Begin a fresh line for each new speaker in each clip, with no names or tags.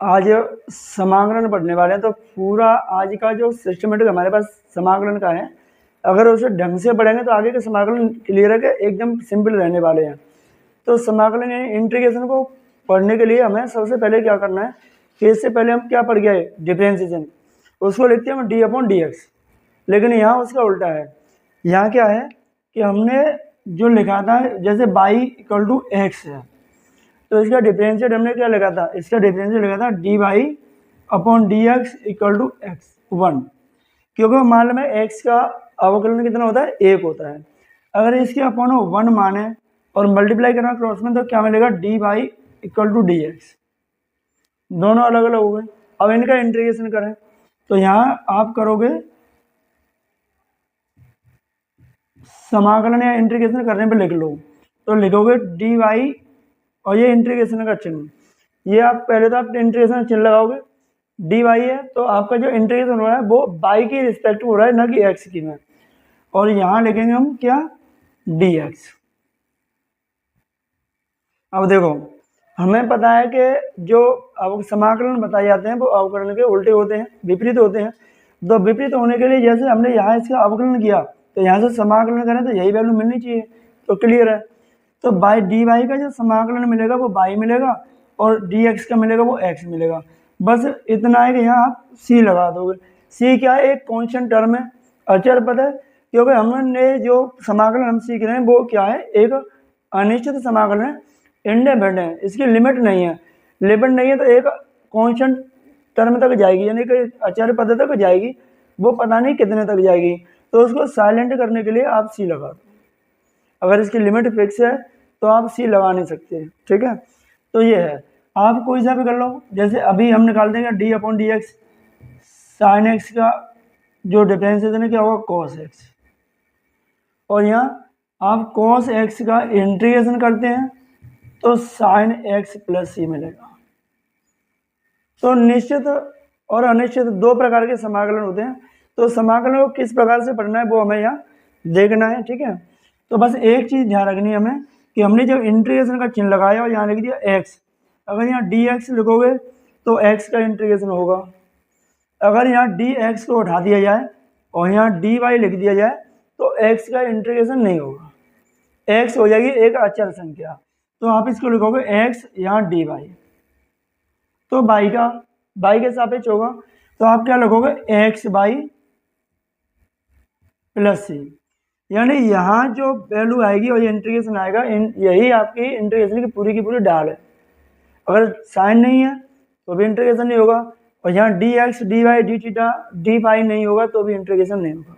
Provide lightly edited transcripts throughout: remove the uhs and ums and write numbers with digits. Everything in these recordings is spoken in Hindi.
आज समाकलन पढ़ने वाले हैं, तो पूरा आज का जो सिस्टमेटिक हमारे पास समाकलन का है, अगर उसे ढंग से पढ़ेंगे तो आगे के समाकलन क्लियर है कि एकदम सिंपल रहने वाले हैं। तो समाकलन यानी इंटीग्रेशन को पढ़ने के लिए हमें सबसे पहले क्या करना है कि इससे पहले हम क्या पढ़ गए, डिफरेंशिएशन, उसको लिखते हैं हम d/dx, लेकिन यहाँ उसका उल्टा है। यहाँ क्या है कि हमने जो लिखा था जैसे y = x है, तो इसका डिफरेंशिएट हमने क्या लिखा था, इसका डिफरेंशिएट लिखा था dy/dx = x1, क्योंकि मालूम है x का अवकलन कितना होता है, 1 होता है। अगर इसके अपन 1 माने और मल्टीप्लाई करना क्रॉस में, तो क्या मिलेगा, dy = dx। दोनों अलग अलग हो गए। अब इनका इंटीग्रेशन करें तो यहाँ आप करोगे समाकलन या इंटीग्रेशन करने पे लिख लो, तो लिखोगे dy और ये इंटीग्रेशन का चिन्ह, ये आप पहले तो आप इंटीग्रेशन चिन्ह लगाओगे, dy है तो आपका जो इंटीग्रेशन हो रहा है वो y की रिस्पेक्ट हो रहा है, ना कि x की में, और यहाँ लिखेंगे हम क्या, dx। अब देखो हमें पता है कि जो अब समाकलन बताए जाते हैं वो अवकलन के उल्टे होते हैं, विपरीत होते हैं। तो विपरीत होने के लिए जैसे हमने यहाँ इसका अवकलन किया तो यहाँ से समाकलन करें तो यही वैल्यू मिलनी चाहिए, तो क्लियर है। तो बाई dy का जो समाकलन मिलेगा वो y मिलेगा और dx का मिलेगा वो x मिलेगा। बस इतना है कि यहाँ आप c लगा दोगे। c क्या है, एक कॉन्स्टेंट टर्म है, अचर पद है, क्योंकि हमने जो समाकलन हम सीख रहे हैं वो क्या है, एक अनिश्चित समाकलन है, इंडेफिनिट है, इसकी लिमिट नहीं है। लिमिट नहीं है तो एक कॉन्स्टेंट टर्म तक जाएगी, यानी कि अचर पद तक जाएगी, वो पता नहीं कितने तक जाएगी। तो उसको साइलेंट करने के लिए आप सी लगा दो। अगर इसकी लिमिट फिक्स है तो आप सी लगा नहीं सकते, ठीक है। तो ये है, आप कोई सा भी कर लो। जैसे अभी हम निकाल देंगे d/dx, साइन एक्स का जो डिफरेंशिएशन है क्या होगा, cos x, और यहाँ आप cos x का इंटीग्रेशन करते हैं तो साइन x + c मिलेगा। तो निश्चित और अनिश्चित दो प्रकार के समाकलन होते हैं। तो समाकलन को किस प्रकार से पढ़ना है वो हमें यहाँ देखना है, ठीक है। तो बस एक चीज़ ध्यान रखनी है हमें कि हमने जब इंटीग्रेशन का चिन्ह लगाया और यहाँ लिख दिया x, अगर यहाँ dx लिखोगे तो x का इंटीग्रेशन होगा। अगर यहाँ dx को उठा दिया जाए और यहाँ dy लिख दिया जाए तो x का इंटीग्रेशन नहीं होगा, x हो जाएगी एक अचर संख्या। तो आप इसको लिखोगे x यहाँ dy, तो y के सापेक्ष होगा, तो आप क्या लिखोगे, x/+ c, यानी यहाँ जो वैल्यू आएगी और ये इंटीग्रेशन आएगा, यही आपकी इंटीग्रेशन की पूरी डाल है। अगर साइन नहीं है तो भी इंटीग्रेशन नहीं होगा, और यहाँ dx, dy, dθ, dϕ नहीं होगा तो भी इंटीग्रेशन नहीं होगा।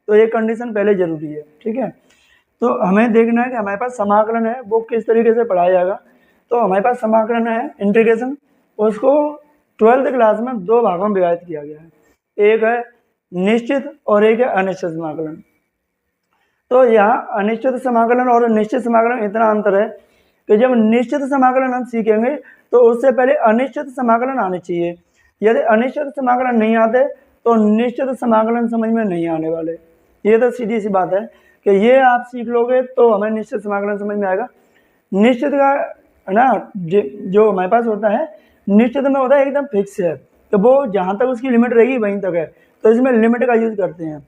तो ये कंडीशन पहले जरूरी है, ठीक है। तो हमें देखना है कि हमारे पास समाकलन है वो किस तरीके से पढ़ाया जाएगा। तो हमारे पास समाकलन है इंटीग्रेशन, उसको 12th क्लास में दो भागों में विभाजित किया गया है, एक है निश्चित और एक है अनिश्चित समाकलन। तो यहाँ अनिश्चित समाकलन और निश्चित समाकलन इतना अंतर है कि जब निश्चित समाकलन हम सीखेंगे तो उससे पहले अनिश्चित समाकलन आने चाहिए। यदि अनिश्चित समाकलन नहीं आते तो निश्चित समाकलन समझ में नहीं आने वाले। ये तो सीधी सी बात है कि ये आप सीख लोगे तो हमें निश्चित समाकलन समझ में आएगा। निश्चित का ना जो हमारे पास होता है, निश्चित में होता है एकदम फिक्स है, तो वो जहाँ तक उसकी लिमिट रहेगी वहीं तक है, तो इसमें लिमिट का यूज़ करते हैं।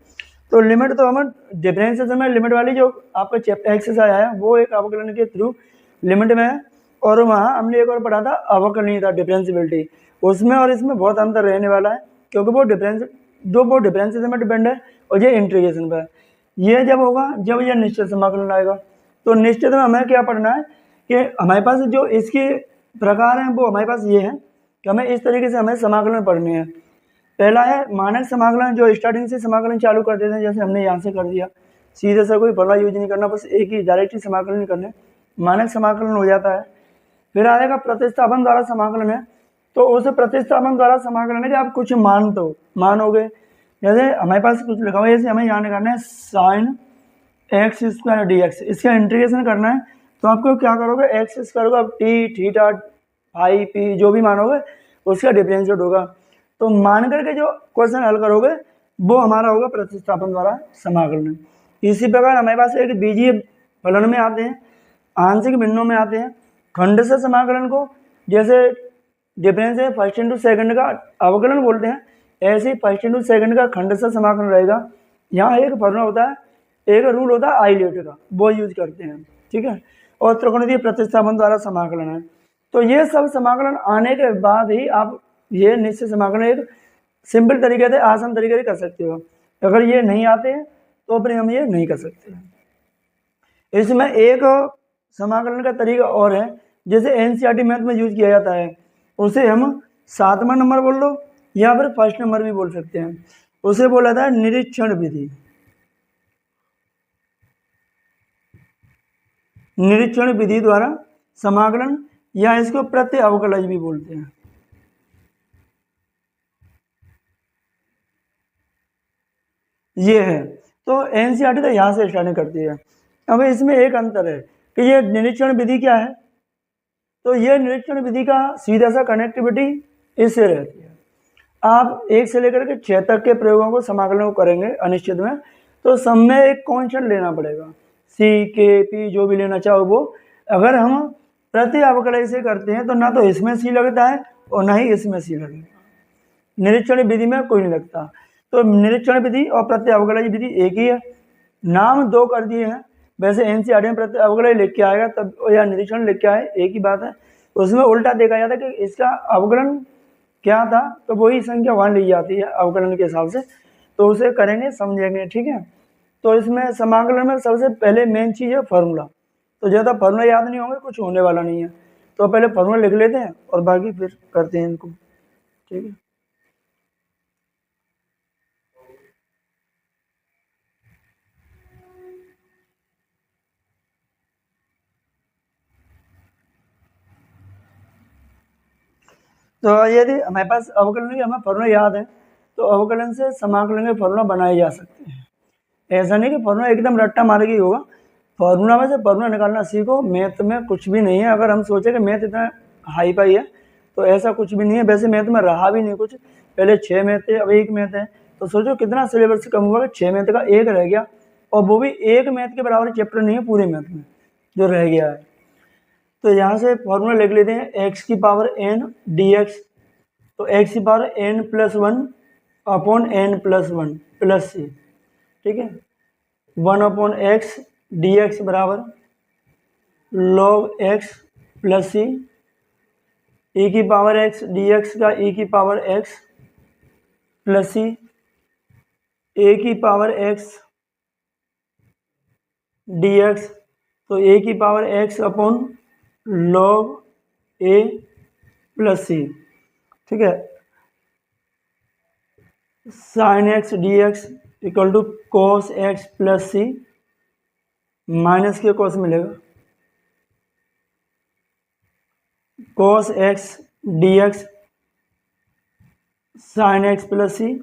तो लिमिट तो हम डिफरेंशिएशन में लिमिट वाली जो आपका चैप्टर एक्सरसाइज आया वो एक अवकलन के थ्रू लिमिट में है, और वहाँ हमने एक और पढ़ा था अवकलनीयता, डिफरेंशिएबिलिटी, उसमें और इसमें बहुत अंतर रहने वाला है, क्योंकि वो डिफरेंशिएशन में डिपेंड है और ये इंटीग्रेशन पर है। ये जब होगा जब ये निश्चित समाकलन आएगा। तो निश्चित में हमें क्या पढ़ना है कि हमारे पास जो इसके प्रकार हैं वो हमारे पास ये है कि हमें इस तरीके से हमें समाकलन पढ़ने हैं। पहला है मानक समाकलन, जो स्टार्टिंग से समाकलन चालू कर देते हैं, जैसे हमने यहाँ से कर दिया, सीधे से कोई बड़ा यूज नहीं करना, बस एक ही डायरेक्ट ही समाकलन करने, मानक समाकलन हो जाता है। फिर आएगा प्रतिस्थापन द्वारा समाकलन है, तो उस प्रतिस्थापन द्वारा समाकलन है कि आप कुछ मानोगे, जैसे हमारे पास कुछ लिखा हुआ है, जैसे हमें यहाँ करना है साइन x² dx, इसका इंटीग्रेशन करना है, तो आपको क्या करोगे, x² को आप t, θ, ϕ, p जो भी मानोगे उसका डिफरेंशिएट होगा। तो मान करके जो क्वेश्चन हल करोगे वो हमारा होगा प्रतिस्थापन द्वारा समाकलन। इसी प्रकार हमारे पास एक बीजीय फलन में आते हैं, आंशिक भिन्नों में आते हैं, खंड से समाकलन को, जैसे डिफरेंस है फर्स्ट इंटू सेकंड का अवकलन बोलते हैं, ऐसे ही फर्स्ट इंटू सेकंड का खंडशः समाकलन रहेगा। यहाँ एक फॉर्मूला होता है, एक रूल होता है आइलेट का, वो यूज करते हैं, ठीक है। और त्रिकोणमितीय प्रतिस्थापन द्वारा समाकलन है। तो ये सब समाकलन आने के बाद ही आप ये निश्चित समाकलन एक सिंपल तरीके से, आसान तरीके से कर सकते हो। अगर ये नहीं आते हैं तो फिर हम ये नहीं कर सकते। इसमें एक समाकलन का तरीका और है, जैसे एनसीईआरटी मैथ में यूज किया जाता है, उसे हम 7वां नंबर बोल लो या फिर फर्स्ट नंबर भी बोल सकते हैं। उसे बोला था निरीक्षण विधि। निरीक्षण विधि द्वारा समाकलन, या इसको प्रति अवकलज भी बोलते हैं। ये है, तो एनसीईआरटी तो यहाँ से स्टार्टिंग करती है। अब इसमें एक अंतर है कि ये निरीक्षण विधि क्या है, तो ये निरीक्षण विधि का सीधा सा कनेक्टिविटी इससे रहती है। आप 1 से लेकर के 6 तक के प्रयोगों को समाकलन को करेंगे अनिश्चित में, तो सब में एक कांस्टेंट लेना पड़ेगा, सी के पी जो भी लेना चाहो वो। अगर हम प्रति अवकलय से करते हैं तो ना तो इसमें सी लगता है और ना ही इसमें सी लगेगा। निरीक्षण विधि में कोई नहीं लगता। तो निरीक्षण विधि और प्रति अवकलय विधि एक ही है, नाम दो कर दिए हैं। वैसे एनसीईआरटी में प्रति अवकलय लिख के आएगा तब, या निरीक्षण लिख के आए, एक ही बात है। उसमें उल्टा देखा जाता है कि इसका अवकलन क्या था, तो वही संख्या वहाँ ली जाती है अवकलन के हिसाब से। तो उसे करेंगे, समझेंगे, ठीक है। तो इसमें समाकलन में सबसे पहले मेन चीज़ है फार्मूला। तो ज़्यादा फार्मूला याद नहीं होंगे, कुछ होने वाला नहीं है। तो पहले फार्मूला लिख लेते हैं और बाकी फिर करते हैं इनको, ठीक है। तो यदि हमारे पास अवकलन की हमें फार्मूला याद है तो अवकलन से समाकलन के फार्मूला बनाए जा सकते हैं। ऐसा नहीं कि फार्मूला एकदम रट्टा मार के ही होगा, फार्मूला में से फार्मूला निकालना सीखो। मैथ में कुछ भी नहीं है। अगर हम सोचे कि मैथ इतना हाई फाई है तो ऐसा कुछ भी नहीं है। वैसे मैथ में रहा भी नहीं कुछ, पहले 6 मैथ थे, अब 1 मैथ है। तो सोचो कितना सिलेबस कम हुआ कि 6 मैथ का 1 रह गया, और वो भी 1 मैथ के बराबर चैप्टर नहीं है पूरे मैथ में जो रह गया है। तो यहाँ से फॉर्मूला लिख लेते हैं, एक्स की पावर n dx। तो एक्स की power n + 1 upon n + 1 plus सी, ठीक है। 1/x dx बराबर log x plus c, e की पावर x dx का e की power x plus c, a की पावर x dx, तो a की power x upon log a plus सी, ठीक है। Sine x dx equal to cos x plus C, minus के cos मिलेगा, cos x dx sine x plus C,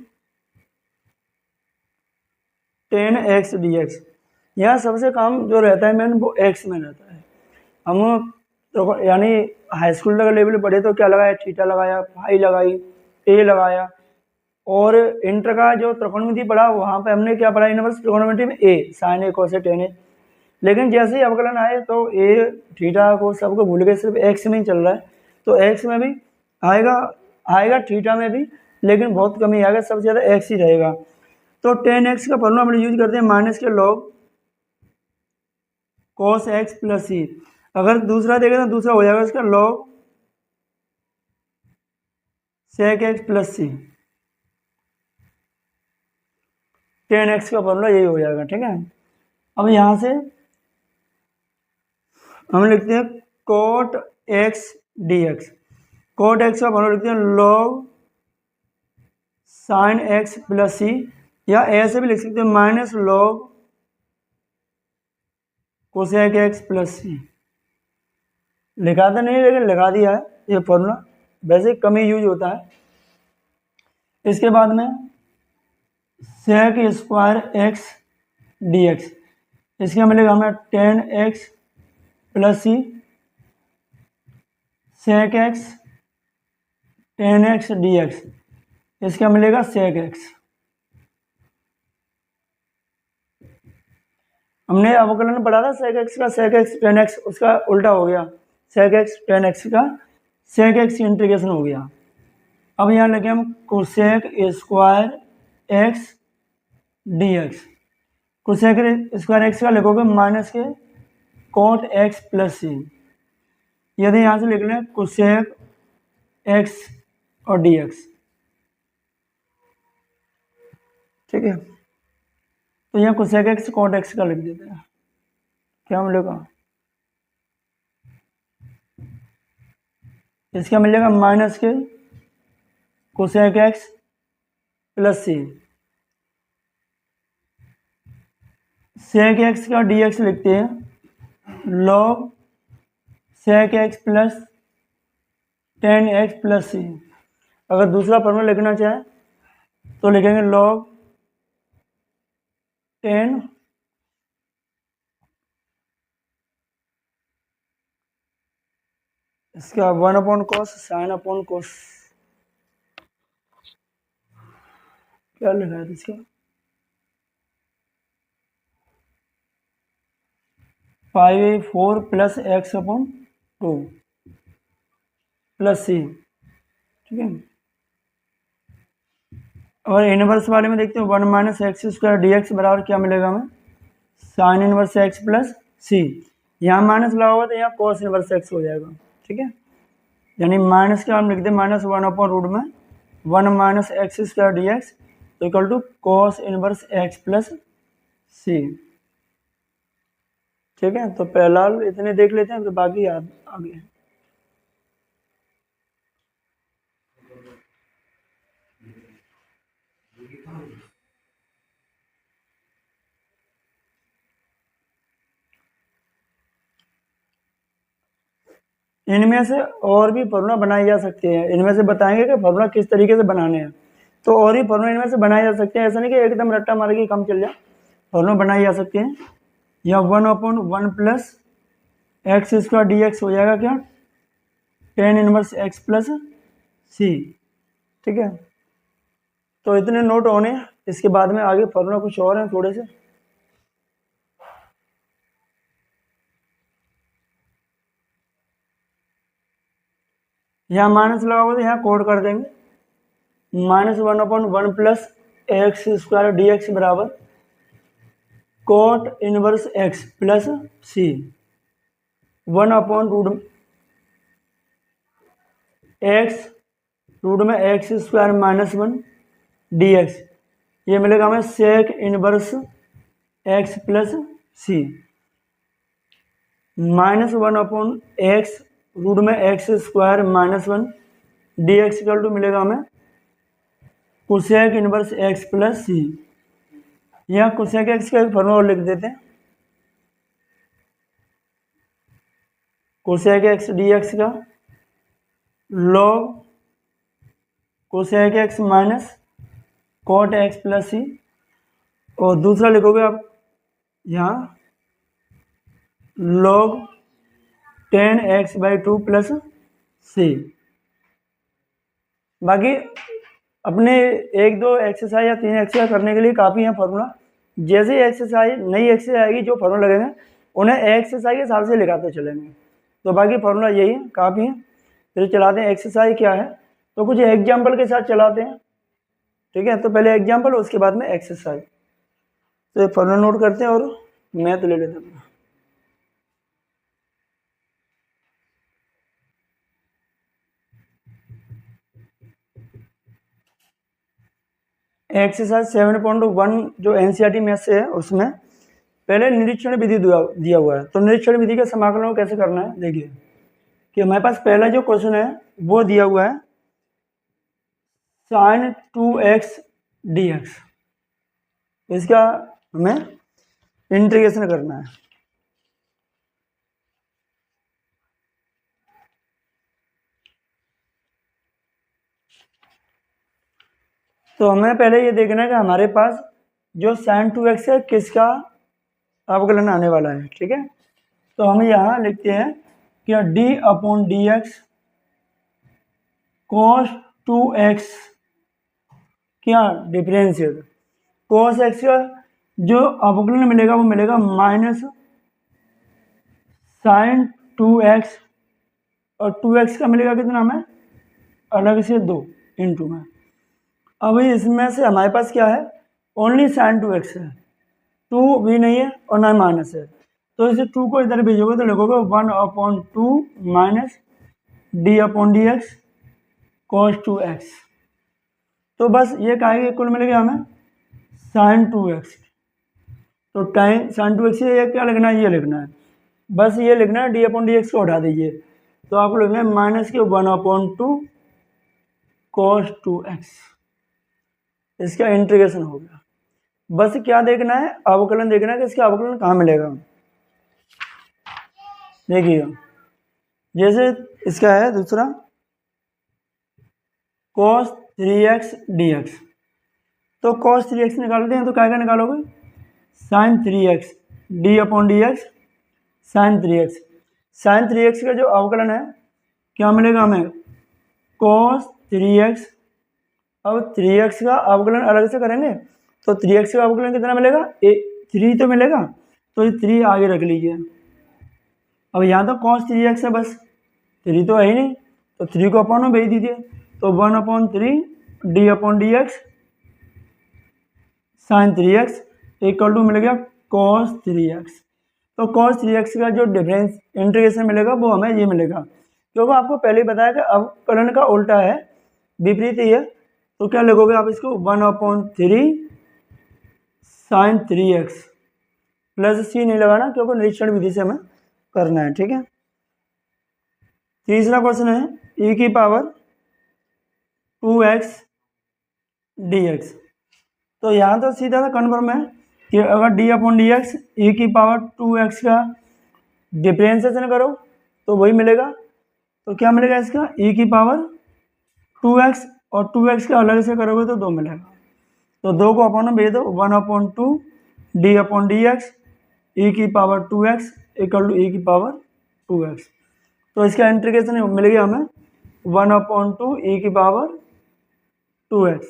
tan x dx। यहाँ सबसे काम जो रहता है मैन वो x में रहता है। हम तो यानी हाई स्कूल तक लेवल पढ़े तो क्या लगाया, थीटा लगाया, फाई लगाई, ए लगाया। और इंटर का जो त्रिकोणमिति पढ़ा वहाँ पे हमने क्या पढ़ा, इनवर्स त्रिकोणमिति में ए साइन ए कोस ए टेन ए। लेकिन जैसे ही अवकलन आए तो ए थीटा को सबको भूल गए, सिर्फ एक्स में ही चल रहा है। तो एक्स में भी आएगा थीटा में भी, लेकिन बहुत कमी आएगा, सबसे ज़्यादा एक्स ही रहेगा। तो टेन एक्स का फॉर्मूला हम लोग यूज करते हैं माइनस के log cos x plus C. अगर दूसरा देखें तो दूसरा हो जाएगा इसका log sec x प्लस सी। टेन एक्स का फॉर्मूला यही हो जाएगा, ठीक है। अब यहाँ से हम लिखते हैं cot x dx। cot x का फॉर्मूला लिखते हैं log sin x plus C, या ऐसे भी लिख सकते हैं minus log cosec x plus C. लिखा तो नहीं लेकिन लगा दिया है ये फॉर्मूला, वैसे कम ही यूज होता है। इसके बाद में सेक स्क्वायर एक्स dx, इसके मिलेगा हमें tan x plus C, sec x tan x dx, इसका मिलेगा सेक एक्स। हमने अवकलन पढ़ा था सेक एक्स का, सेक एक्स टेन एक्स, उसका उल्टा हो गया सेक एक्स टेन एक्स का सेक एक्स इंटीग्रेशन हो गया। अब यहाँ लगे हम cosec square x D x. Cosec square x का लिखोगे माइनस के कोट एक्स प्लस सी। यदि यहाँ से लिख लें कोसेक एक्स और डी एक्स, ठीक है। तो यहाँ कोसेक एक्स कोट एक्स का लिख देते हैं, क्या मिलेगा, इसका मिलेगा माइनस के cosec x plus C. Sec x का डी एक्स लिखते हैं log sec x plus tan x plus C. अगर दूसरा फॉर्मूला लिखना चाहे तो लिखेंगे लॉग टेन इसका 1/cos साइन अपॉन कोस, क्या लिखा है इसका 5/4 प्लस एक्स अपॉन 2 प्लस सी, ठीक है। और इनवर्स वाले में देखते हैं 1 minus x square D X बराबर क्या मिलेगा हमें, sine inverse x plus C. यहाँ माइनस लगा हुआ तो यहाँ कॉस इनवर्स एक्स हो जाएगा, ठीक है। यानी माइनस का हम लिखते हैं माइनस 1/रूट में 1 minus x square D x तो equal to cos inverse x plus सी, ठीक है। तो पहला इतने देख लेते हैं, फिर बाकी याद आगे। इनमें से और भी फॉर्मूला बनाए जा सकते हैं, इनमें से बताएंगे कि फॉर्मूला किस तरीके से बनाने हैं। तो और भी फॉर्मूला इनमें से बनाए जा सकते हैं, ऐसा नहीं कि एकदम रट्टा मार के कम चल जाए, फॉर्मूला बनाए जा सकते हैं। या 1/1 plus X square D x हो जाएगा क्या, टेन इनवर्स एक्स प्लस सी, ठीक है। तो इतने नोट होने, इसके बाद में आगे फॉर्मूला कुछ और हैं थोड़े से। यहाँ माइनस लगा हुआ तो यहाँ कोड कर देंगे minus 1/1 plus X square D X बराबर cot inverse x plus C 1/रूट एक्स रूट में X square minus 1 D X, ये मिलेगा हमें सेक इनवर्स एक्स प्लस सी माइनस 1/एक्स रूट में X square minus 1 D X equal to मिलेगा हमें cosec inverse x plus C. यहाँ कोसेक एक्स का एक फॉर्मूला लिख देते हैं, कोसेक एक्स डी एक्स का log cosec x minus cot x plus C. और दूसरा लिखोगे आप यहाँ लॉग 10x/2 प्लस सी। बाकी अपने 1-2 एक्सरसाइज या 3 एक्सरसाइज करने के लिए काफ़ी है फॉर्मूला। जैसे ही एक्सरसाइज नई एक्सरसाइज आएगी जो फॉर्मूला लगेंगे उन्हें एक्सरसाइज के हिसाब से लिखाते चलेंगे। तो बाकी फॉर्मूला यही है, काफ़ी है। फिर चलाते हैं एक्सरसाइज क्या है, तो कुछ एग्जाम्पल के साथ चलाते हैं, ठीक है। तो पहले एग्जाम्पल, उसके बाद में एक्सरसाइज। तो फॉर्मूला नोट करते हैं और मैथ ले लेते हैं। एक्सरसाइज 7.1 जो एनसीईआरटी में से है उसमें पहले निरीक्षण विधि दिया हुआ है। तो निरीक्षण विधि के समाकलन को कैसे करना है देखिए कि हमारे पास पहला जो क्वेश्चन है वो दिया हुआ है साइन 2x dx, इसका हमें इंटीग्रेशन करना है। तो हमें पहले ये देखना है कि हमारे पास जो साइन 2x है किसका अवकलन आने वाला है, ठीक है। तो हम यहाँ लिखते हैं कि d/dx cos 2x क्या डिफरेंशियल cos x का जो अवकलन मिलेगा वो मिलेगा माइनस साइन 2x और 2x का मिलेगा कितना हमें, अलग से 2 इंटू में। अब इसमें से हमारे पास क्या है, ओनली साइन 2x है, 2 भी नहीं है और ना माइनस है, तो इसे 2 को इधर भेजोगे तो लिखोगे 1/2 माइनस d/dx cos 2x। तो बस ये कहेंगे कुल मिल गया हमें साइन 2x। तो टाइम साइन 2x ये क्या लिखना है, ये लिखना है, बस ये लिखना है, d/dx को हटा दीजिए, तो आपको लिखना है माइनस के 1/2 cos 2x। इसका इंटीग्रेशन हो गया। बस क्या देखना है, अवकलन देखना है कि इसका अवकलन कहाँ मिलेगा। देखिए जैसे इसका है दूसरा cos 3x dx, तो cos 3x निकालते हैं तो क्या क्या निकालोगे, sin 3x d/dx sin 3x। sin 3x का जो अवकलन है क्या मिलेगा हमें, cos 3x। अब 3x का अवकलन अलग से करेंगे तो 3x का अवकलन कितना मिलेगा, 3 तो मिलेगा, तो ये 3 आगे रख लीजिए। अब यहाँ तो cos 3x है, बस 3 तो है ही नहीं, तो 3 को अपन में भेज दीजिए, तो 1/3 d/dx sin 3x equal to मिल गया cos 3x। तो cos 3x का जो डिफरेंस इंटीग्रेशन मिलेगा वो हमें ये मिलेगा, क्योंकि आपको पहले ही बताया कि अवकलन का उल्टा है, विपरीत ही है, तो क्या लिखोगे आप इसको 1/3 sin 3x प्लस c नहीं लगाना क्योंकि निरीक्षण विधि से हमें करना है, ठीक है। तीसरा क्वेश्चन है e⁻² x dx। तो यहाँ तो सीधा सा कन्फर्म है कि अगर d/dx e⁻² x का डिफरेंशिएशन करो तो वही मिलेगा, तो क्या मिलेगा इसका e⁻² x, और 2x का अलग से करोगे तो 2 मिलेगा, तो 2 को अपन में भेज दो, 1/2 d/dx e⁻² x equal to e⁻² x। तो इसका इंटीग्रेशन मिल गया हमें 1/2 e⁻² x।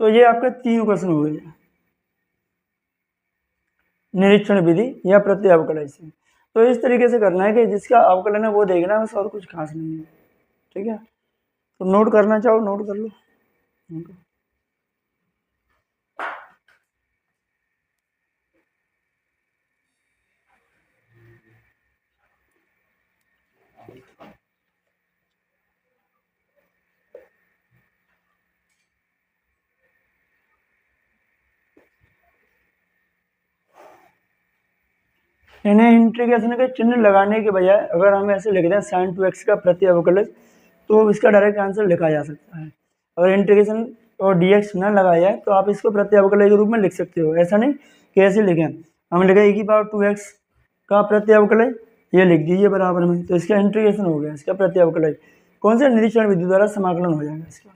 तो ये आपके 3 क्वेश्चन हो गए निरीक्षण विधि या प्रत्यय अवकलन से। तो इस तरीके से करना है कि जिसका अवकलन है वो देखना है, बस और कुछ खास नहीं है, ठीक है। तो नोट करना चाहो नोट कर लो। इन्हें इंटीग्रेशन के चिन्ह लगाने के बजाय अगर हम ऐसे लिख दें sin 2x का प्रति अवकलज, तो इसका डायरेक्ट आंसर लिखा जा सकता है। अगर इंटीग्रेशन और dx न लगाया जाए तो आप इसको प्रति अवकलज के रूप में लिख सकते हो, ऐसा नहीं कि ऐसे लिखें। हम लिखे e⁻²x का प्रति अवकलज, ये लिख दीजिए बराबर में, तो इसका इंटीग्रेशन हो गया, इसका प्रति अवकलज कौन से निरीक्षण विधि द्वारा समाकलन हो जाएगा इसका।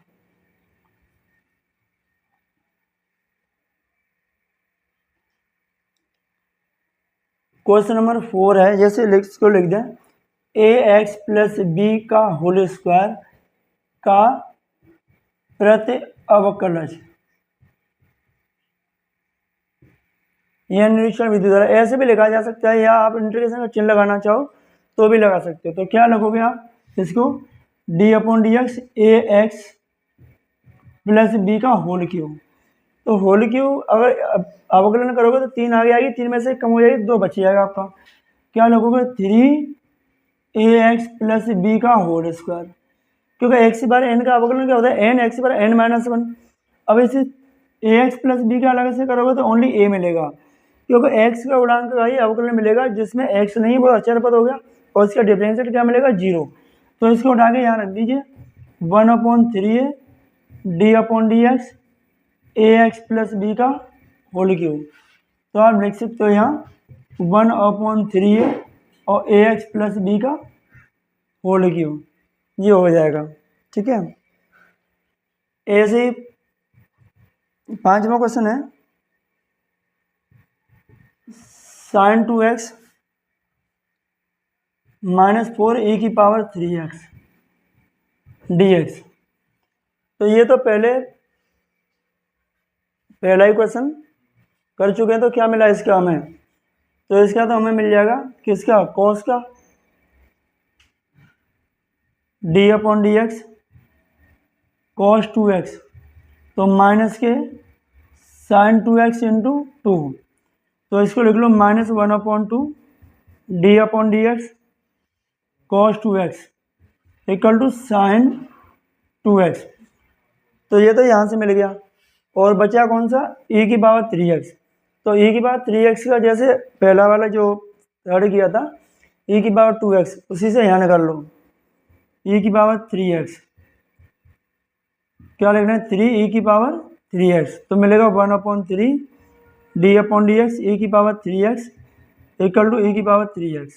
क्वेश्चन नंबर 4 है, जैसे इसको लिख दें ax + b का होल स्क्वायर का प्रति अवकलज, यह निरीक्षण विधि द्वारा, ऐसे भी लिखा जा सकता है, या आप इंटीग्रेशन का चिन्ह लगाना चाहो तो भी लगा सकते हो। तो क्या लिखोगे आप इसको d/dx ax + b का होल क्यूब। तो होल क्यूब अगर अवकलन करोगे तो 3 आगे आएगी, 3 में से कम हो जाएगी, 2 बच जाएगा आपका। क्या लिखोगे 3ax + b का होल स्क्वायर, क्योंकि x बार n का अवकलन क्या होता है, n x बार n - 1। अब इसे ax + b का अलग से करोगे तो ओनली a मिलेगा, क्योंकि x का गुणांक का ही अवकलन मिलेगा जिसमें x नहीं, वो अचर पद हो गया, और इसका डिफरेंशिएट क्या मिलेगा 0। तो इसको उठा के यहाँ रख दीजिए 1/3 d/dx ax + b का होल क्यूब। तो आप लिख सकते हो यहाँ 1/3 और ax + b का होल क्यूब, ये हो जाएगा, ठीक है। ऐसे ही 5वां क्वेश्चन है sin 2x - 4e⁻3x dx। तो ये तो पहला ही क्वेश्चन कर चुके हैं, तो क्या मिला इसका हमें, तो इसका तो हमें मिल जाएगा किसका, cos का, D upon D X cos 2x, तो माइनस के साइन 2x इंटू 2, तो इसको लिख लो -1/2 D upon D X cos 2x equal to sine 2x। तो ये तो यहाँ से मिल गया, और बचा कौन सा, e की पावर 3x। तो e की पावर 3x का जैसे पहला वाला जो थर्ड किया था e की पावर 2x, उसी से यहाँ निकाल लो e की पावर 3x, क्या लिखना है 3 e की पावर 3x, तो मिलेगा 1/3 D upon D X e की power 3x equal to e की पावर 3x।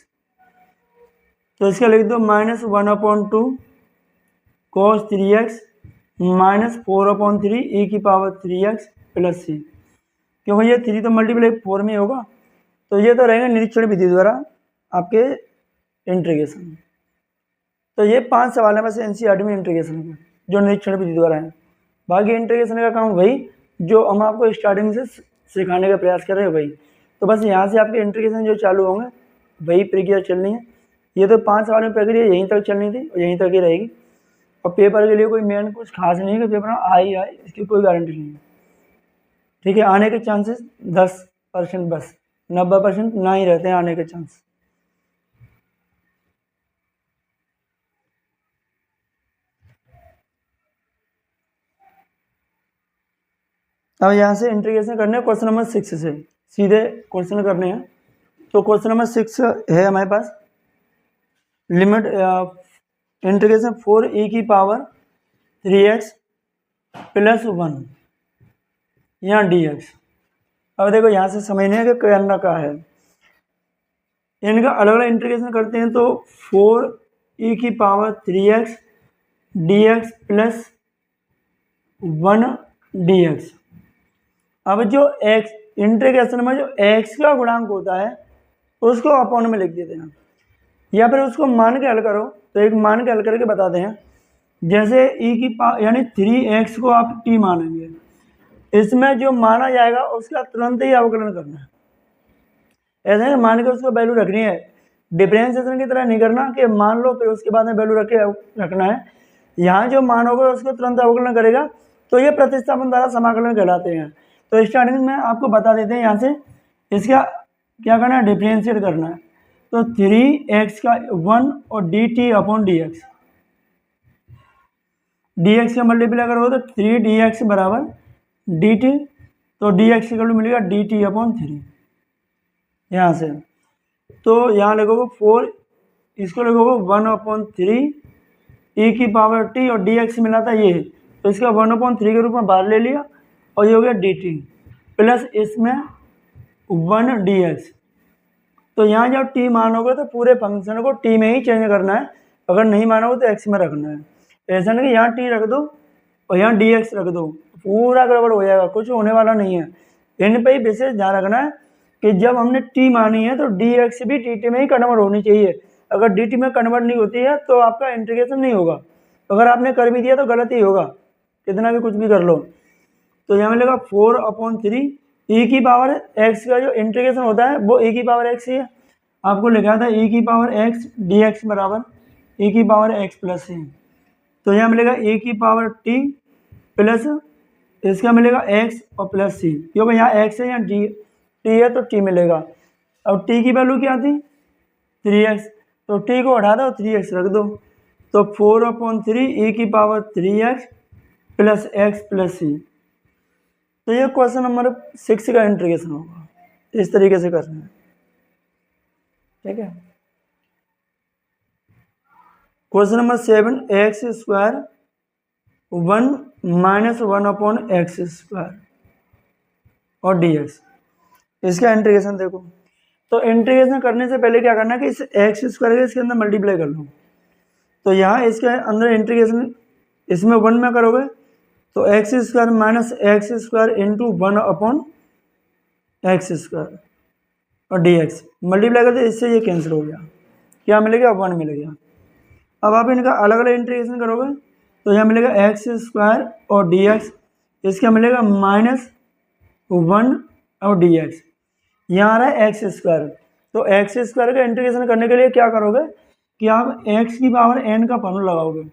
तो इसका लिख दो -1/2 cos 3x -4/3 e की पावर 3x प्लस c, क्योंकि ये 3 तो मल्टीप्लाई 4 में होगा, तो ये तो रहेगा निरीक्षण विधि द्वारा आपके इंटीग्रेशन। तो ये 5 सवाल है बस एनसीईआरटी में इंटीग्रेशन के, जो निरीक्षण विधि द्वारा है। बाकी इंटीग्रेशन का काम वही जो हम आपको स्टार्टिंग से सिखाने का प्रयास कर रहे हैं वही। तो बस यहाँ से आपके इंटीग्रेशन जो चालू होंगे वही प्रक्रिया चलनी है। ये तो 5 सवाल में प्रक्रिया यहीं तक चलनी थी और यहीं तक ही रहेगी, और पेपर के लिए कोई मेन कुछ खास नहीं है कि पेपर में आए इसकी कोई गारंटी नहीं है। ठीक है, आने के चांसेस 10% बस, 90% ना ही रहते हैं आने के चांस। अब यहाँ से इंटीग्रेशन करने हैं क्वेश्चन नंबर 6 से, सीधे क्वेश्चन करने हैं। तो क्वेश्चन नंबर 6 है हमारे पास, लिमिट इंटीग्रेशन 4e की पावर 3x प्लस 1 यहाँ dx। अब देखो यहाँ से समझने है कि करना क्या है, इनका अलग अलग इंटीग्रेशन करते हैं। तो 4e की power 3x dx plus 1 dx। अब जो x इंटीग्रेशन में जो x का गुणांक होता है उसको अपॉन में लिख देते हैं, या फिर उसको मान के हल करो। तो एक मान के हल करके बताते हैं, जैसे e की पावर यानी 3x को आप t मानेंगे, इसमें जो माना जाएगा उसका तुरंत ही अवकलन करना है। ऐसा है मान के उसको वैल्यू रखनी है, डिफरेंशिएशन की तरह नहीं करना कि मान लो फिर उसके बाद में वैल्यू रखना है। यहाँ जो मान होगा उसको तुरंत अवकलन करेगा, तो ये प्रतिस्थापन द्वारा समाकलन कहलाते हैं। तो स्टार्टिंग में आपको बता देते हैं यहाँ से इसका क्या करना है, डिफरेंशिएट करना है। तो 3x का 1 और dt अपॉन dx, dx का मल्टीप्लाई करोगे तो 3dx बराबर dt, तो dx की वैल्यू मिलेगा dt अपॉन 3 यहाँ से। तो यहाँ लिखोगे 4, इसको लिखोगे 1/3 e की पावर t, और dx मिला था ये, तो इसका 1/3 के रूप में बाहर ले लिया, और ये हो गया dt प्लस इसमें 1 dx। तो यहाँ जब t मानोगे तो पूरे फंक्शन को t में ही चेंज करना है, अगर नहीं मानोगे तो x में रखना है। ऐसा नहीं कि यहाँ t रख दो और यहाँ dx रख दो, पूरा गड़बड़ हो जाएगा, कुछ होने वाला नहीं है। इन पर ही विशेष ध्यान रखना है कि जब हमने t मानी है तो dx भी dt में ही कन्वर्ट होनी चाहिए। अगर dt में कन्वर्ट नहीं होती है तो आपका इंटीग्रेशन नहीं होगा, अगर आपने कर भी दिया तो गलत ही होगा, कितना भी कुछ भी कर लो। तो यहाँ मिलेगा 4/3 e की पावर x का जो इंटीग्रेशन होता है वो e की पावर x ही है। आपको लिखा था e की पावर x dx बराबर e की पावर x प्लस c। तो यहाँ मिलेगा e की पावर t प्लस इसका मिलेगा x और प्लस c, क्योंकि यहाँ x है यहाँ t है तो t मिलेगा। अब t की वैल्यू क्या थी 3x, तो t को हटा दो 3x रख दो, तो 4/3 e की power 3x plus x plus c। तो ये क्वेश्चन नंबर 6 का इंटीग्रेशन होगा, इस तरीके से करना है। ठीक है, question number 7, x square 1 - 1/x² और dx, इसका इंटीग्रेशन देखो। तो इंटीग्रेशन करने से पहले क्या करना है कि इस x² के इसके अंदर मल्टीप्लाई कर लो। तो यहाँ इसके अंदर इंटीग्रेशन इसमें 1 में करोगे तो x² - x² इंटू 1/x² और dx मल्टीप्लाई करते इससे ये कैंसिल हो गया, क्या मिलेगा 1 मिल गया। अब आप इनका अलग अलग इंटीग्रेशन करोगे तो यहाँ मिलेगा x² और dx, इसका मिलेगा -1 और dx। यहाँ आ रहा है x², तो x² का इंटीग्रेशन करने के लिए क्या करोगे कि आप x की पावर n का फॉर्मूला लगाओगे।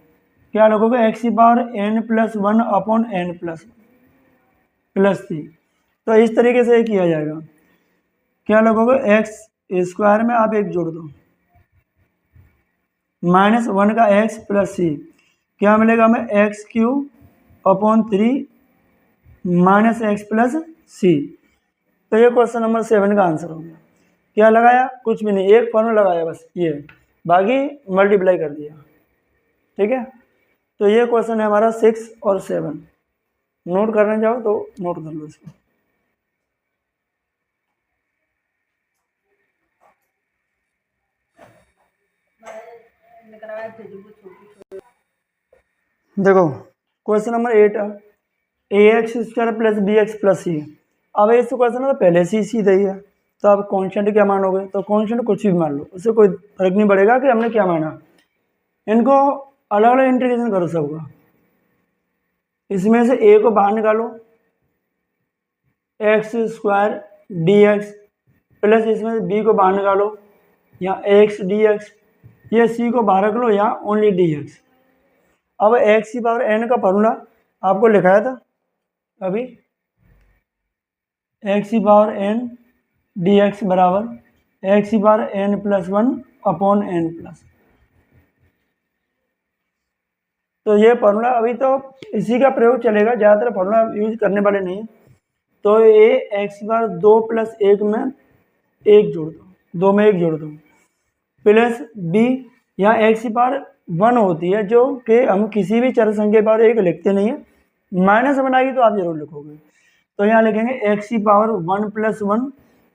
क्या लगोगे? x की पावर n+1 अपॉन n+3। तो इस तरीके से किया जाएगा। क्या लगोगे? एक्स स्क्वायर में आप एक जोड़ दो, -1 का x प्लस सी, क्या मिलेगा हमें? x³/3 -x plus C. तो ये क्वेश्चन नंबर 7 का आंसर हो गया। क्या लगाया? कुछ भी नहीं, एक फॉर्मूला लगाया बस, ये बाकी मल्टीप्लाई कर दिया। ठीक है, तो ये क्वेश्चन है हमारा 6 और 7। नोट करने जाओ तो नोट कर लो इसको। देखो question number 8 ax² plus bx plus C. अब इस क्वेश्चन में तो पहले से ही सीधा ही है, तो आप कांस्टेंट क्या मानोगे? तो कांस्टेंट कुछ भी मान लो, उससे कोई फर्क नहीं पड़ेगा कि हमने क्या माना। इनको अलग अलग इंटीग्रेशन करो सबका। इसमें से a को बाहर निकालो, x² dx प्लस इसमें से b को बाहर निकालो, यहाँ ax dx, ये c को बाहर रख लो, यहाँ ओनली dx। अब x की पावर n का फॉर्मूला आपको लिखाया था अभी, x की पावर n dx बराबर x की पावर n+1 अपॉन n+। तो ये फॉर्मूला अभी तो इसी का प्रयोग चलेगा, ज़्यादातर फॉर्मूला यूज करने वाले नहीं। तो ये x की पावर 2 + 1 में 1 जोड़ दो, 2 में 1 जोड़ दो, प्लस b, यहाँ x की पावर 1 होती है, जो कि हम किसी भी चर संख्या पावर 1 लिखते नहीं है, माइनस बनाएगी तो आप जरूर लिखोगे। तो यहाँ लिखेंगे x की पावर 1+1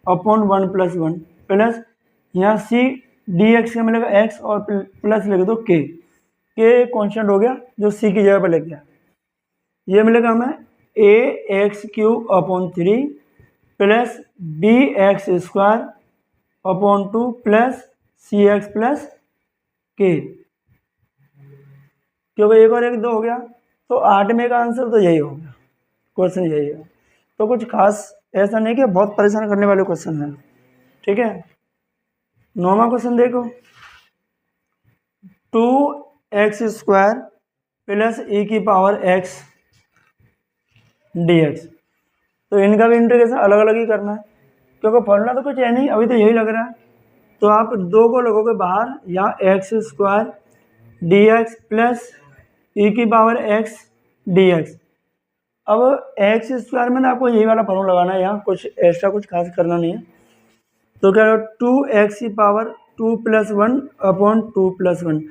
अपॉन 1+1 प्लस यहाँ c dx का मिलेगा x और प्लस लिख दो k कांस्टेंट हो गया जो c की जगह पर लिख गया। ये मिलेगा हमें ax³/3 plus bx² plus cx plus k, क्योंकि 1 और 1 2 हो गया, तो 8 में का आंसर तो यही हो गया, क्वेश्चन यही है। तो कुछ खास ऐसा नहीं कि बहुत परेशान करने वाले क्वेश्चन है। ठीक है, 9वां क्वेश्चन देखो, 2x² प्लस e की पावर x dx। तो इनका भी इंटीग्रेशन अलग अलग ही करना है, क्योंकि फॉर्मूला तो कुछ है नहीं, अभी तो यही लग रहा है। तो आप 2 को लगोगे बाहर, यहाँ x² dx प्लस e की पावर x dx। अब x² में ना आपको यही वाला फॉर्मूला लगाना है, यहाँ कुछ एक्स्ट्रा कुछ खास करना नहीं है। तो क्या होगा? 2x की पावर 2+1 अपॉन 2+1।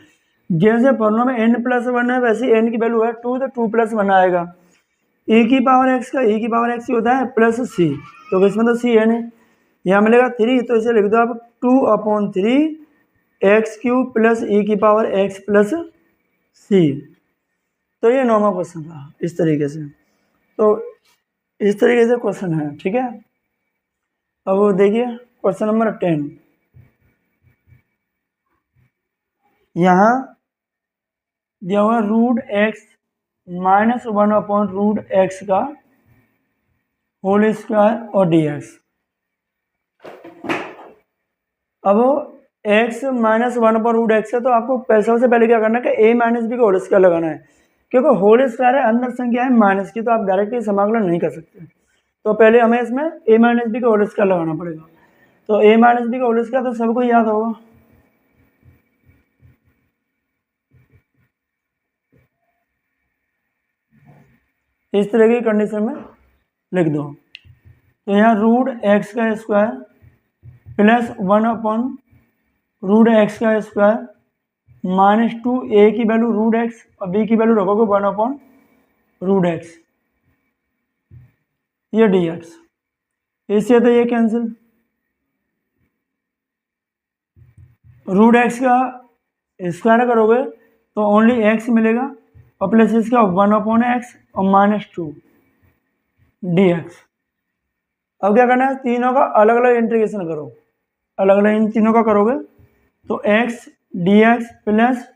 जैसे फॉर्मूला में n+1 है, वैसे n की वैल्यू है 2, तो 2+1 आएगा। e की पावर x का e की पावर x ही होता है प्लस c, तो इसमें तो c है नहीं, यहाँ मिलेगा 3, तो इसे लिख दो आप 2/3 x³ प्लस e की पावर x प्लस c। तो ये 9वां क्वेश्चन था इस तरीके से। तो इस तरीके से क्वेश्चन है। ठीक है, अब वो देखिए क्वेश्चन नंबर 10। यहाँ दिया हुआ √x -1/√x का होल स्क्वायर और dx। अब x -1/√x है, तो आपको सबसे पहले क्या करना है कि a - b का होल स्क्वायर लगाना है, क्योंकि होल स्क्वायर है, अंदर संख्या है माइनस की, तो आप डायरेक्टली समाकलन नहीं कर सकते। तो पहले हमें इसमें a - b का होल स्क्वायर लगाना पड़ेगा। तो a - b का होल स्क्वायर तो सबको याद होगा, इस तरह की कंडीशन में लिख दो। तो यहाँ √x का स्क्वायर प्लस 1/√x का स्क्वायर -2 a की वैल्यू √x और b की वैल्यू रखोगे 1/√x, ये dx। इससे तो ये कैंसिल, √x का स्क्वायर करोगे तो ओनली x मिलेगा और प्लस इसका 1/x और -2 dx। अब क्या करना है? तीनों का अलग अलग इंटीग्रेशन करो, अलग अलग इन तीनों का करोगे तो x dx plus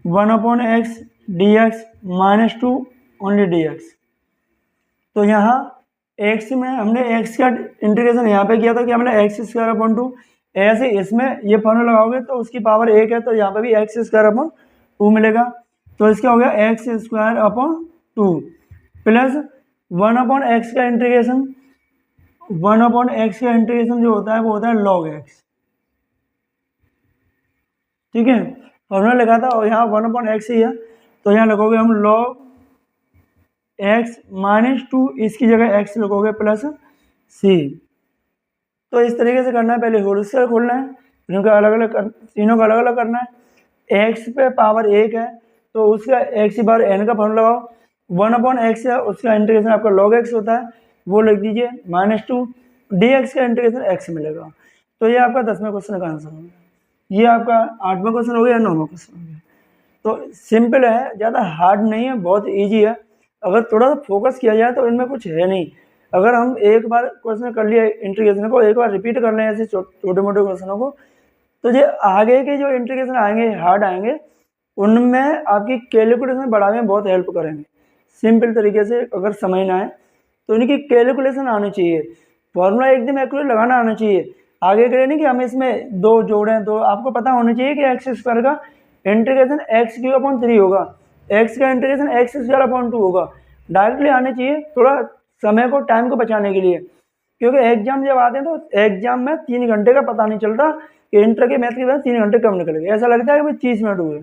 1/x dx -2 only dx। तो यहाँ x में हमने x का इंटीग्रेशन यहाँ पे किया था कि हमने x² 2 ऐसे इसमें ये फॉर्मूला लगाओगे तो उसकी पावर 1 है, तो यहाँ पे भी एक्स स्क्वायर अपॉन 2 मिलेगा। तो इसका हो गया x square upon 2 plus 1 upon x का इंटीग्रेशन, 1 अपॉन एक्स का इंटीग्रेशन जो होता है वो होता है लॉग एक्स। ठीक है, फॉर्मूला लगा था और यहाँ 1 अपॉन एक्स ही है, तो यहाँ लगोगे हम लॉग एक्स माइनस 2, इसकी जगह एक्स लगोगे प्लस सी। तो इस तरीके से करना है, पहले होल स्क्वायर खोलना है, तीनों का अलग अलग करना है। एक्स पे पावर 1 है तो उसका एक्स की पावर एन का फॉर्मूला लगाओ, 1 अपॉन एक्स है उसका इंटीग्रेशन आपका लॉग एक्स होता है, वो लिख दीजिए माइनस 2 डी एक्स का इंटीग्रेशन एक्स मिलेगा। तो ये आपका 10वें क्वेश्चन का आंसर हो गया। ये आपका 8वां क्वेश्चन हो गया, 9वां क्वेश्चन हो गया। तो सिंपल है, ज़्यादा हार्ड नहीं है, बहुत ईजी है। अगर थोड़ा सा फोकस किया जाए तो इनमें कुछ है नहीं। अगर हम एक बार क्वेश्चन कर लिया इंटीग्रेशन को, एक बार रिपीट कर लें ऐसे छोटे मोटे क्वेश्चनों को, तो ये आगे के जो इंटीग्रेशन आएंगे हार्ड आएंगे, उनमें आपकी कैलकुलेशन बढ़ाने में बहुत हेल्प करेंगे। सिंपल तरीके से अगर समझना है तो इनकी कैलकुलेशन आनी चाहिए, फॉर्मूला एकदम एक्यूरेट लगाना आना चाहिए। आगे के लिए नहीं कि हम इसमें 2 जोड़ें, तो आपको पता होना चाहिए कि एक्स स्क्वायर का इंटीग्रेशन एक्स क्यूब अपॉन 3 होगा, एक्स का इंटीग्रेशन एक्स स्क्वायर अपॉन 2 होगा। डायरेक्टली आने चाहिए, थोड़ा समय को टाइम को बचाने के लिए, क्योंकि एग्जाम जब आते हैं तो एग्जाम में 3 घंटे का पता नहीं चलता कि इंटर के मैथ के बाद 3 घंटे कम निकल गए, ऐसा लगता है कि भाई 30 मिनट हुए।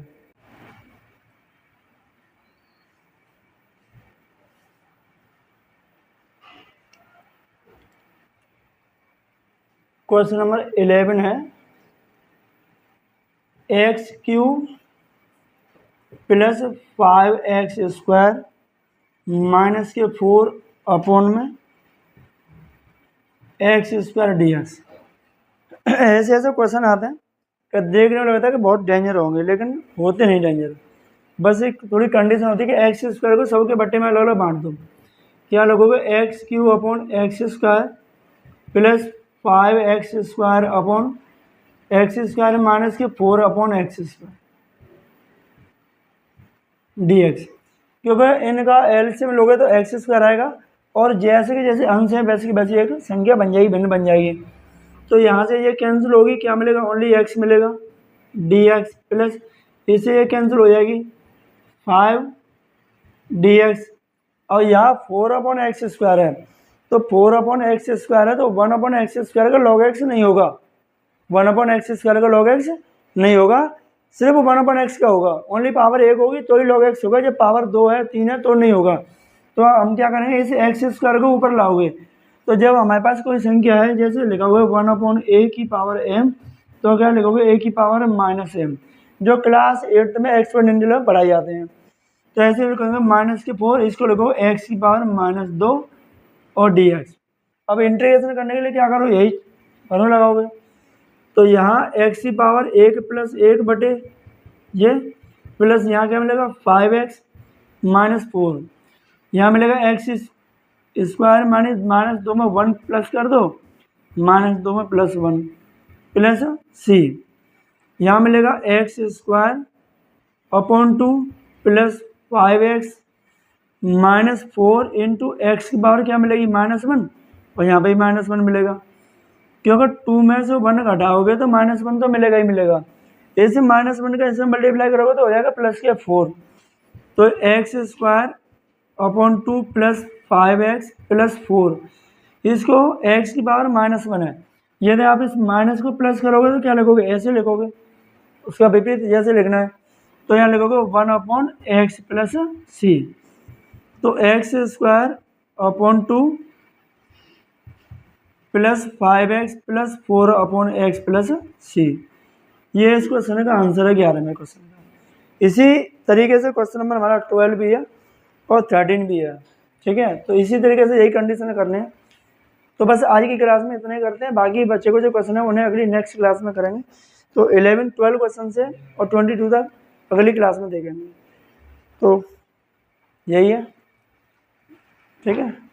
क्वेश्चन नंबर 11 है, x cube plus 5x square minus के 4 अपॉन में एक्स स्क्वायर डी एक्स। ऐसे ऐसे क्वेश्चन आते हैं कि देखने में लगता है कि बहुत डेंजर होंगे, लेकिन होते नहीं डेंजर। बस एक थोड़ी कंडीशन होती है कि एक्स स्क्वायर को सबके बट्टे में अलग अलग बांट दो। क्या लगोगे, x cube upon x square plus 5x square upon x square minus के 4 upon x square D x. क्योंकि इनका एलसीएम लोगे तो एक्स स्क्वायर आएगा, और जैसे कि जैसे अंश है वैसे की वैसी एक संख्या बन जाएगी, भिन्न बन जाएगी। तो यहाँ से ये कैंसिल होगी, क्या मिलेगा, ओनली एक्स मिलेगा डी एक्स, प्लस इससे ये कैंसिल हो जाएगी 5 डी एक्स, और यहाँ 4 अपॉन एक्स स्क्वायर है, तो 4 अपॉन एक्स स्क्वायर है तो 1 अपॉन एक्स स्क्वायर का लॉग एक्स नहीं होगा, 1 अपॉन एक्स स्क्वायर का लॉग एक्स नहीं होगा, सिर्फ 1 अपॉन एक्स का होगा। ओनली पावर 1 होगी तो ही लॉग एक्स होगा, जब पावर 2 है 3 है तो नहीं होगा। तो हम क्या करेंगे, इस एक्स स्क्वायर को ऊपर लाओगे, तो जब हमारे पास कोई संख्या है, जैसे लिखा हुआ है 1 अपॉन ए की पावर एम, तो क्या लिखोगे ए की पावर माइनस एम, जो क्लास 8 में एक्सपोनेंशियल में पढ़ाए जाते हैं। तो ऐसे लिखोगे माइनस के 4, इसको लिखो एक्स की पावर माइनस 2 और डी एक्स। अब इंटीग्रेशन करने के लिए क्या करो, यही फॉर्मूला लगाओगे। तो यहाँ एक्स की पावर 1 प्लस 1 बटे ये, प्लस यहाँ क्या मिलेगा 5x माइनस 4, यहाँ मिलेगा एक्स स्क्वायर माइनस 2 में 1 प्लस कर दो, माइनस 2 में प्लस 1 प्लस सी, यहाँ मिलेगा x square upon 2 plus 5x minus 4 into x की पावर क्या मिलेगी माइनस 1, और यहाँ पे माइनस 1 मिलेगा, क्योंकि 2 में से 1 घटाओगे तो माइनस 1 तो मिलेगा ही मिलेगा। ऐसे माइनस 1 का ऐसे मल्टीप्लाई करोगे तो हो जाएगा प्लस के 4, तो x square upon 2 plus 5x plus 4, इसको x की पावर माइनस 1 है, यदि आप इस माइनस को प्लस करोगे तो क्या लिखोगे, ऐसे लिखोगे, उसका विपरीत जैसे लिखना है, तो यहाँ लिखोगे 1 अपॉन एक्स प्लस सी। तो x square upon 2 plus 5x plus 4 upon x plus C, ये इस क्वेश्चन का आंसर है 11वें क्वेश्चन का। इसी तरीके से क्वेश्चन नंबर हमारा 12 भी है और 13 भी है, ठीक है। तो इसी तरीके से यही कंडीशन करने हैं। तो बस आज की क्लास में इतना ही करते हैं, बाकी बच्चे को जो क्वेश्चन है उन्हें अगली नेक्स्ट क्लास में करेंगे। तो 11, 12 क्वेश्चन से और 22 तक अगली क्लास में देखेंगे। तो यही है, ठीक है।